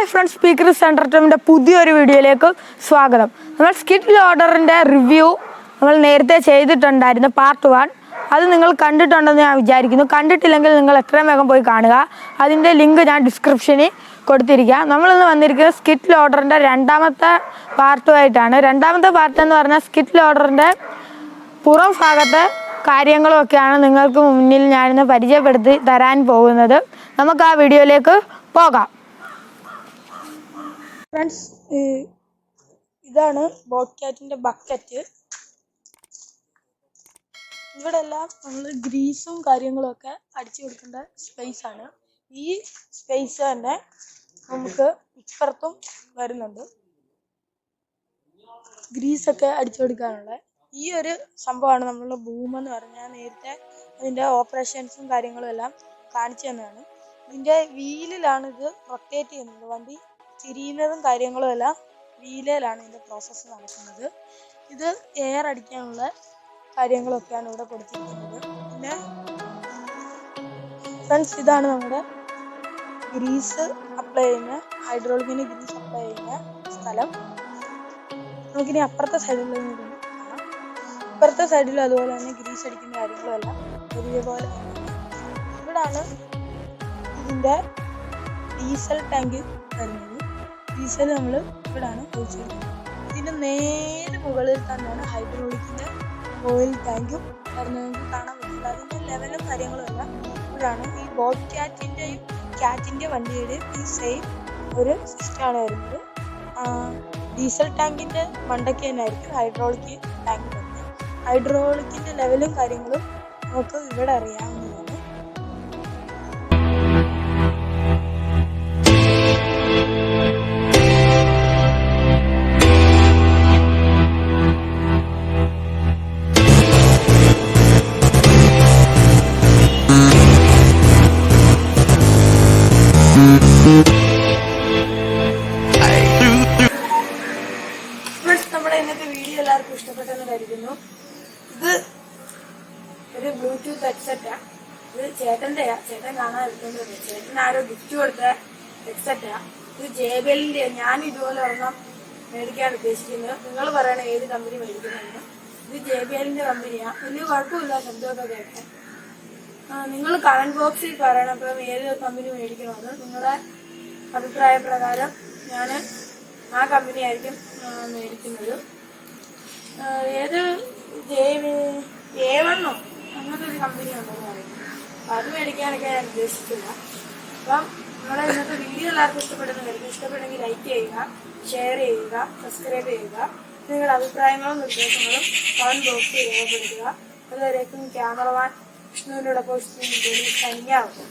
Hi friends, speaker സെൻറ്ററിൻ്റെ പുതിയൊരു വീഡിയോയിലേക്ക് സ്വാഗതം. നമ്മൾ സ്കിറ്റ് ലോഡറിൻ്റെ റിവ്യൂ നമ്മൾ നേരത്തെ ചെയ്തിട്ടുണ്ടായിരുന്നു, പാർട്ട് 1. അത് നിങ്ങൾ കണ്ടിട്ടുണ്ടെന്ന് ഞാൻ വിചാരിക്കുന്നു. കണ്ടിട്ടില്ലെങ്കിൽ നിങ്ങൾ എത്രയും വേഗം പോയി കാണുക. അതിൻ്റെ ലിങ്ക് ഞാൻ ഡിസ്ക്രിപ്ഷനിൽ കൊടുത്തിരിക്കാം. നമ്മളിന്ന് വന്നിരിക്കുന്നത് സ്കിറ്റ് ലോഡറിൻ്റെ രണ്ടാമത്തെ പാർട്ടുമായിട്ടാണ്. രണ്ടാമത്തെ പാർട്ട് എന്ന് പറഞ്ഞാൽ സ്കിറ്റ് ലോഡറിൻ്റെ പുറം ഭാഗത്തെ കാര്യങ്ങളുമൊക്കെയാണ് നിങ്ങൾക്ക് മുന്നിൽ ഞാനിന്ന് പരിചയപ്പെടുത്തി തരാൻ പോകുന്നത്. നമുക്ക് ആ വീഡിയോയിലേക്ക് പോകാം. ഫ്രണ്ട്സ്, ഇതാണ് ബോട്ട്ക്യാറ്റിൻ്റെ ബക്കറ്റ്. ഇവിടെ എല്ലാം നമ്മൾ ഗ്രീസും കാര്യങ്ങളൊക്കെ അടിച്ചു കൊടുക്കേണ്ട സ്പേസാണ്. ഈ സ്പേസ് തന്നെ നമുക്ക് ഇപ്പുറത്തും വരുന്നുണ്ട്, ഗ്രീസൊക്കെ അടിച്ചു കൊടുക്കാനുള്ള. ഈ ഒരു സംഭവമാണ് നമ്മളുടെ ബൂം എന്ന് പറഞ്ഞാൽ. നേരത്തെ അതിൻ്റെ ഓപ്പറേഷൻസും കാര്യങ്ങളും എല്ലാം കാണിച്ചു തന്നതാണ്. ഇതിൻ്റെ വീലിലാണ് ഇത് റൊട്ടേറ്റ് ചെയ്യുന്നത്. വണ്ടി തിരിയുന്നതും കാര്യങ്ങളും എല്ലാം വീലയിലാണ് ഇതിൻ്റെ പ്രോസസ്സ് നടക്കുന്നത്. ഇത് എയർ അടിക്കാനുള്ള കാര്യങ്ങളൊക്കെയാണ് ഇവിടെ കൊടുത്തിരിക്കുന്നത്. പിന്നെ ഫ്രണ്ട്സ്, ഇതാണ് നമ്മുടെ ഗ്രീസ് അപ്ലൈ ചെയ്യുന്ന, ഹൈഡ്രോളിക്കിന് ഗ്രീസ് അപ്ലൈ ചെയ്യുന്ന സ്ഥലം. നമുക്കിനി അപ്പുറത്തെ സൈഡിൽ കാണാം. ഇപ്പുറത്തെ സൈഡിലും അതുപോലെ തന്നെ ഗ്രീസ് അടിക്കുന്ന കാര്യങ്ങളും എല്ലാം ഒരേപോലെ. ഇവിടാണ് ഇതിൻ്റെ ഡീസൽ ടാങ്ക് വരുന്നത്. ഡീസൽ നമ്മൾ ഇവിടാണ് ഒഴിച്ചിരിക്കുന്നത്. ഇതിൻ്റെ നേരെ മുകളിൽ തന്നെയാണ് ഹൈഡ്രോളിക്കിൻ്റെ ഓയിൽ ടാങ്കും വരുന്നത്. നമുക്ക് കാണാൻ പറ്റില്ല. അതിൻ്റെ ലെവലും കാര്യങ്ങളും എല്ലാം ഇവിടാണ്. ഈ ബോട്ട് ക്യാറ്റിൻ്റെയും ക്യാറ്റിൻ്റെ വണ്ടിയുടെയും ഈ സെയിം ഒരു സിസ്റ്റമാണ് വരുന്നത്. ഡീസൽ ടാങ്കിൻ്റെ മണ്ടയ്ക്ക് തന്നെ ആയിരിക്കും ഹൈഡ്രോളിക് ടാങ്ക് വരുന്നത്. ഹൈഡ്രോളിക്കിൻ്റെ ലെവലും കാര്യങ്ങളും നമുക്ക് ഇവിടെ അറിയാവുന്നതാണ്. നമ്മുടെ ഇന്നത്തെ വീഡിയോ എല്ലാവർക്കും ഇഷ്ടപ്പെട്ടെന്ന് കരുതുന്നു. ഇത് ഒരു ബ്ലൂടൂത്ത് ഹെഡ്സെറ്റാ. ഇത് ചേട്ടൻ്റെയാ, ചേട്ടൻ കാണാതിരിക്കുന്നത്. ചേട്ടൻ ആരോ ഗിഫ്റ്റ് കൊടുത്ത ഹെഡ്സെറ്റാ. ഇത് JBLന്റെ. ഞാൻ ഇതുപോലെ ഒരെണ്ണം മേടിക്കാൻ ഉദ്ദേശിക്കുന്നത്. നിങ്ങൾ പറയണം ഏത് കമ്പനി മേടിക്കണമെന്ന്. ഇത് JBLന്റെ കമ്പനിയാണ്. വലിയ കുഴപ്പമില്ല, ശബ്ദമൊക്കെ കേൾക്കാൻ. നിങ്ങൾ കമന്റ് ബോക്സിൽ പറയണം ഇപ്പം ഏത് കമ്പനി മേടിക്കണമെന്ന്. നിങ്ങളുടെ അഭിപ്രായ പ്രകാരം ഞാൻ ആ കമ്പനി ആയിരിക്കും മേടിക്കുന്നത്. ഏത് A1 അങ്ങനത്തെ ഒരു കമ്പനി ഉണ്ടെന്ന് പറയുന്നത്. അപ്പം അത് മേടിക്കാനൊക്കെ ഞാൻ ഉദ്ദേശിച്ചില്ല. അപ്പം നിങ്ങളെ ഇന്നത്തെ വീഡിയോ എല്ലാവർക്കും ഇഷ്ടപ്പെടുന്ന കരുതും. ഇഷ്ടപ്പെടുമെങ്കിൽ ലൈക്ക് ചെയ്യുക, ഷെയർ ചെയ്യുക, സബ്സ്ക്രൈബ് ചെയ്യുക. നിങ്ങളുടെ അഭിപ്രായങ്ങളും നിർദ്ദേശങ്ങളും കമന്റ് ബോക്സിൽ രേഖപ്പെടുത്തുക. അതുവരേക്കും ക്യാമറമാൻ വിഷ്ണുവിനോടൊപ്പം സൈനിങ് ഔട്ട്.